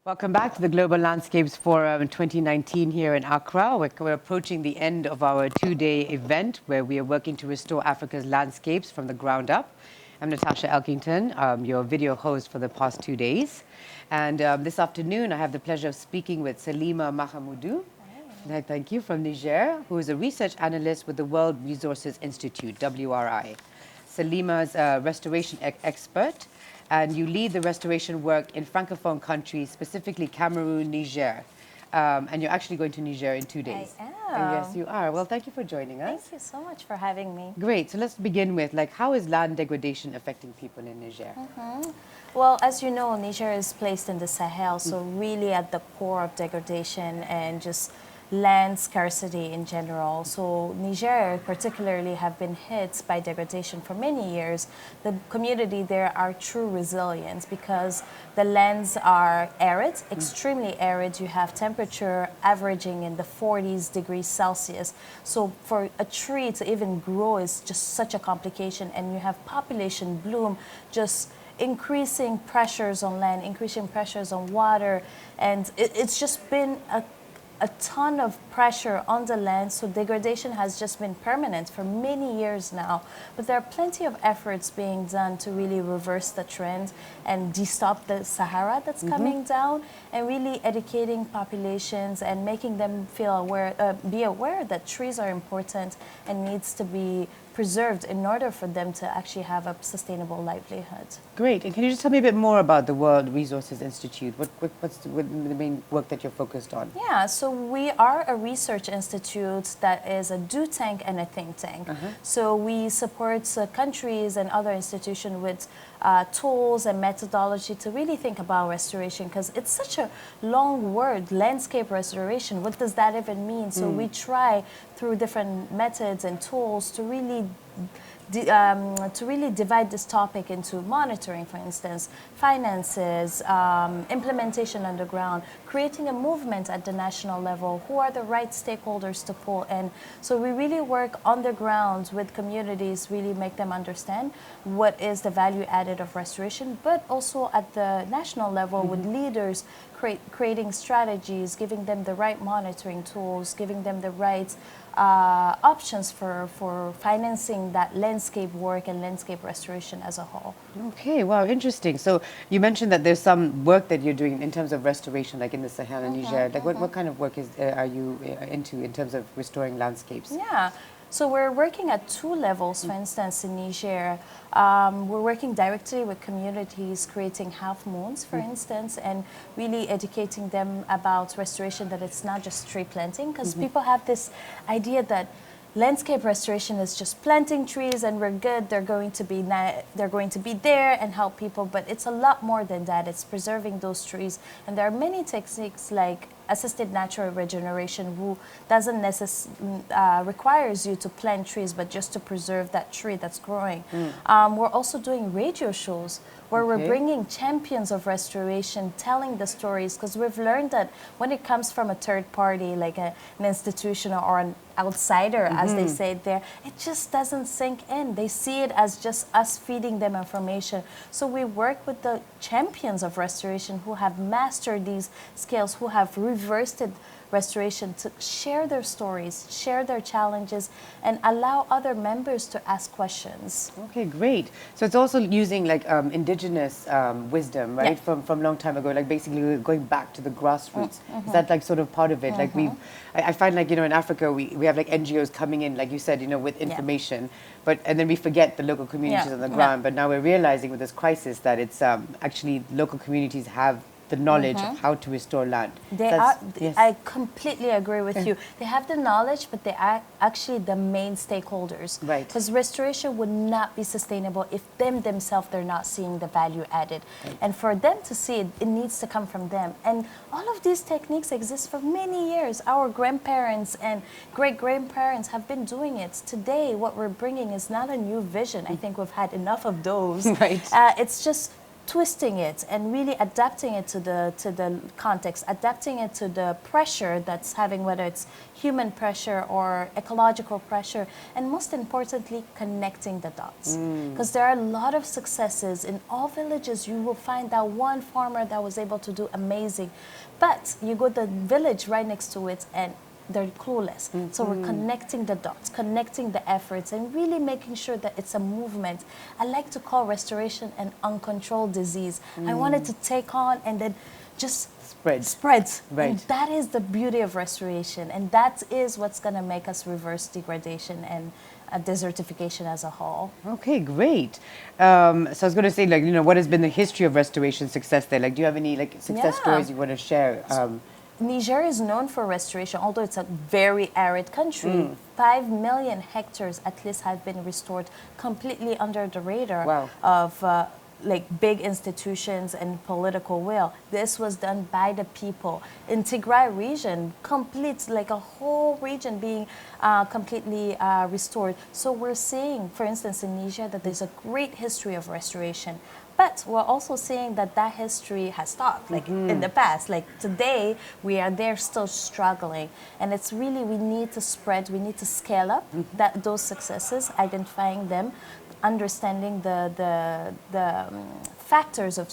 Welcome back to the Global Landscapes Forum 2019 here in Accra. We're approaching the end of our two-day event where we are working to restore Africa's landscapes from the ground up. I'm Natasha Elkington, your video host for the past 2 days. And this afternoon, I have the pleasure of speaking with Salima Mahamoudou. Thank you, from Niger, who is a research analyst with the World Resources Institute, WRI. Salima's a restoration expert, and you lead the restoration work in Francophone countries, specifically Cameroon, Niger. And you're actually going to Niger in 2 days. I am. Yes, you are. Well, thank you for joining us. Thank you so much for having me. Great. So let's begin with, how is land degradation affecting people in Niger? Well, as you know, Niger is placed in the Sahel, so really at the core of degradation and just land scarcity in general. So Niger particularly have been hit by degradation for many years. The community there are true resilience because the lands are arid, extremely arid. You have temperature averaging in the 40s degrees Celsius. So for a tree to even grow is just such a complication, and you have population bloom, just increasing pressures on land, increasing pressures on water, and it's just been a ton of pressure on the land, so degradation has just been permanent for many years now. But there are plenty of efforts being done to really reverse the trend and de-stop the Sahara that's coming down, and really educating populations and making them feel aware, be aware that trees are important and needs to be preserved in order for them to actually have a sustainable livelihood. Great. And can you just tell me a bit more about the World Resources Institute? What's the main work that you're focused on? Yeah, so we are a research institute that is a do tank and a think tank. So we support countries and other institutions with tools and methodology to really think about restoration, because it's such a long word, landscape restoration. What does that even mean? So we try through different methods and tools to really divide this topic into monitoring, for instance, finances, implementation on the ground, creating a movement at the national level. Who are the right stakeholders to pull in? So we really work on the ground with communities, really make them understand what is the value added of restoration, but also at the national level with leaders, creating strategies, giving them the right monitoring tools, giving them the right options for financing that landscape work and landscape restoration as a whole. Okay, wow, interesting. So you mentioned that there's some work that you're doing in terms of restoration, like in the Sahel and Niger. What kind of work are you into in terms of restoring landscapes? Yeah. So we're working at two levels. For instance, in Niger, we're working directly with communities, creating half moons, for instance, and really educating them about restoration, that it's not just tree planting, because people have this idea that landscape restoration is just planting trees and we're good. They're going to be there and help people, but it's a lot more than that. It's preserving those trees, and there are many techniques like assisted natural regeneration, who doesn't requires you to plant trees, but just to preserve that tree that's growing. We're also doing radio shows where we're bringing champions of restoration, telling the stories, because we've learned that when it comes from a third party, like an institution or an outsider, as they say there, it just doesn't sink in. They see it as just us feeding them information. So we work with the champions of restoration who have mastered these skills, who have reversed restoration, to share their stories, share their challenges, and allow other members to ask questions. Okay, great. So it's also using indigenous wisdom, right, from long time ago, like basically going back to the grassroots. Is that sort of part of it? Like I find in Africa we have NGOs coming in, like you said, with information, and then we forget the local communities on the ground. But now we're realizing with this crisis that it's actually local communities have the knowledge of how to restore land. Yes. I completely agree with you. They have the knowledge, but they are actually the main stakeholders. Right. Because restoration would not be sustainable if themselves, they're not seeing the value added. Right. And for them to see it, it needs to come from them. And all of these techniques exist for many years. Our grandparents and great-grandparents have been doing it. Today, what we're bringing is not a new vision. I think we've had enough of those. Right. It's just twisting it and really adapting it to the context, adapting it to the pressure that's having, whether it's human pressure or ecological pressure, and most importantly, connecting the dots. Because there are a lot of successes in all villages. You will find that one farmer that was able to do amazing, but you go to the village right next to it and they're clueless. So we're connecting the dots, connecting the efforts, and really making sure that it's a movement. I like to call restoration an uncontrolled disease. I want it to take on and then just spreads. Right. And that is the beauty of restoration, and that is what's going to make us reverse degradation and desertification as a whole. Okay, great. So I was going to say, like, what has been the history of restoration success there? Like, do you have any success stories you want to share? Niger is known for restoration, although it's a very arid country. 5 million hectares at least have been restored completely under the radar of big institutions and political will. This was done by the people. In Tigray region, a whole region being completely restored. So we're seeing, for instance, in Niger, that there's a great history of restoration. But we're also seeing that history has stopped, in the past. Like today, we are there still struggling. And it's really, we need to spread, we need to scale up those successes, identifying them, understanding the factors of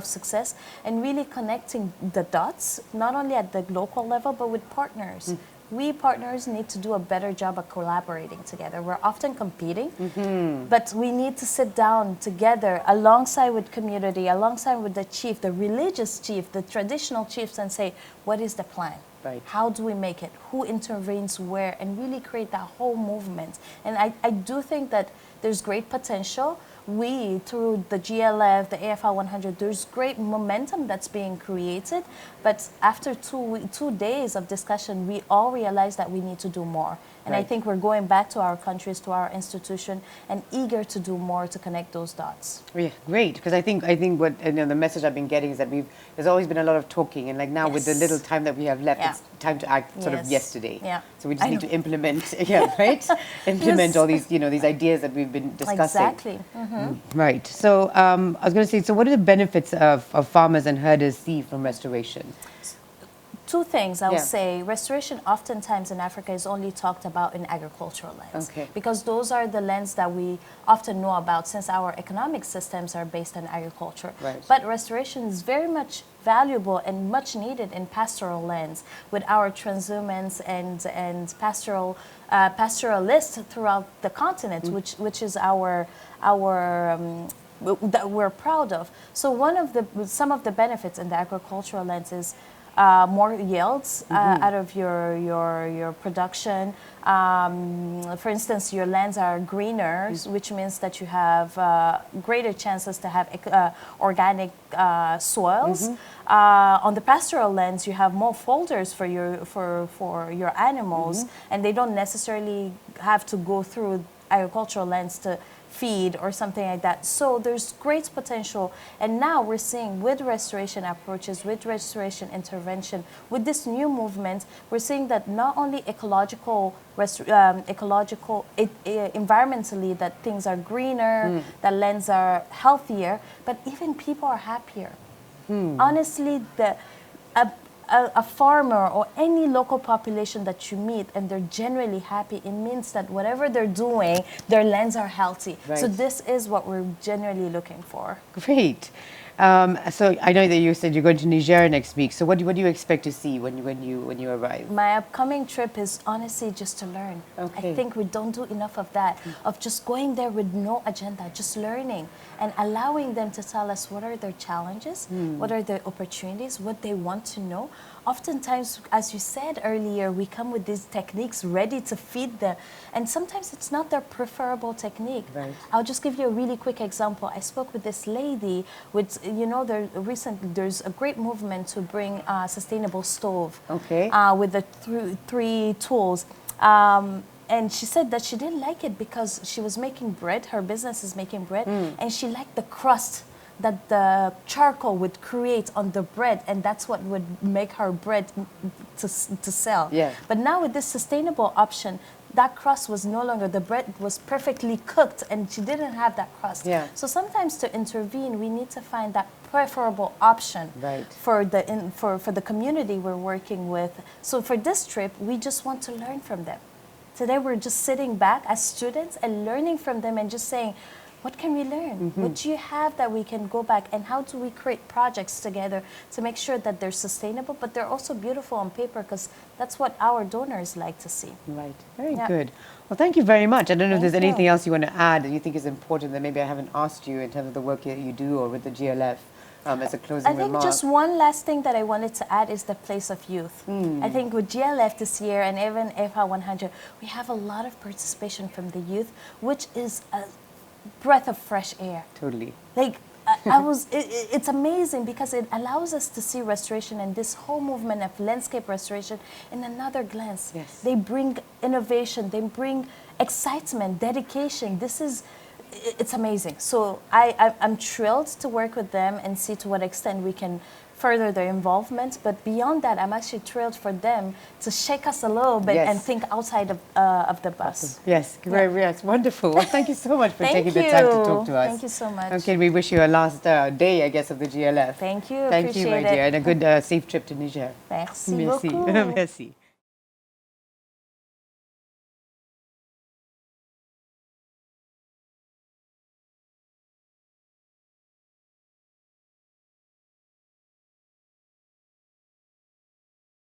success, and really connecting the dots, not only at the local level, but with partners. We partners need to do a better job of collaborating together. We're often competing, but we need to sit down together alongside with community, alongside with the chief, the religious chief, the traditional chiefs, and say, what is the plan? Right. How do we make it? Who intervenes where? And really create that whole movement. And I do think that there's great potential. We, through the GLF, the AFR 100, there's great momentum that's being created. But after 2 days of discussion, we all realize that we need to do more. And I think we're going back to our countries, to our institution, and eager to do more to connect those dots. Yeah, great. Because I think what the message I've been getting is that there's always been a lot of talking, and now with the little time that we have left, it's time to act sort of yesterday. Yeah. So we just need to implement, implement all these these ideas that we've been discussing. Exactly. Right. So I was going to say, so what do the benefits of farmers and herders see from restoration? Two things I'll say. Restoration oftentimes in Africa is only talked about in agricultural lens. Because those are the lens that we often know about, since our economic systems are based on agriculture. But restoration is very much valuable and much needed in pastoral lens, with our transhumance and pastoralists throughout the continent, which is our that we're proud of. So some of the benefits in the agricultural lens is more yields out of your production. For instance, your lands are greener, which means that you have greater chances to have organic soils. On the pastoral lands, you have more folders for your animals, and they don't necessarily have to go through agricultural lands to feed or something like that. So there's great potential. And now we're seeing, with restoration approaches, with restoration intervention, with this new movement, we're seeing that not only environmentally, that things are greener, that lands are healthier, but even people are happier. Honestly, a farmer or any local population that you meet and they're generally happy, it means that whatever they're doing, their lands are healthy. So this is what we're generally looking for. Great. So I know that you said you're going to Niger next week. So what do you expect to see when you arrive? My upcoming trip is honestly just to learn. I think we don't do enough of that, of just going there with no agenda, just learning and allowing them to tell us what are their challenges, what are their opportunities, what they want to know. Oftentimes, as you said earlier, we come with these techniques ready to feed them, and sometimes it's not their preferable technique. I'll just give you a really quick example. I spoke with this lady with, there's a great movement to bring a sustainable stove with the three tools. And she said that she didn't like it because she was making bread, her business is making bread, and she liked the crust that the charcoal would create on the bread, and that's what would make her bread to sell. But now with this sustainable option, that crust was no longer, the bread was perfectly cooked and she didn't have that crust. Yeah. So sometimes to intervene, we need to find that preferable option Right. for the community we're working with. So for this trip, we just want to learn from them. Today we're just sitting back as students and learning from them and just saying, what can we learn? What do you have that we can go back, and how do we create projects together to make sure that they're sustainable, but they're also beautiful on paper, because that's what our donors like to see. Right. Very Yeah. good. Well, thank you very much. I don't know if Thank there's anything you. else you want to add that you think is important that maybe I haven't asked you in terms of the work that you do or with the GLF as a closing I think remark. just one last thing that I wanted to add is the place of youth. I think with GLF this year and even EFA 100, we have a lot of participation from the youth, which is a breath of fresh air. Totally. Like, it's amazing because it allows us to see restoration and this whole movement of landscape restoration in another glance. Yes. They bring innovation, they bring excitement, dedication. It's amazing. So I'm thrilled to work with them and see to what extent we can further their involvement. But beyond that, I'm actually thrilled for them to shake us a little bit Yes. and think outside of the bus. Yes, very, yes, wonderful. Well, thank you so much for Thank taking the time to you. talk to us. Thank you so much. Okay, we wish you a last day, I guess, of the GLF. Thank you. Thank you, my Appreciate dear, it. and a good, safe trip to Niger. Merci Merci. beaucoup. Merci.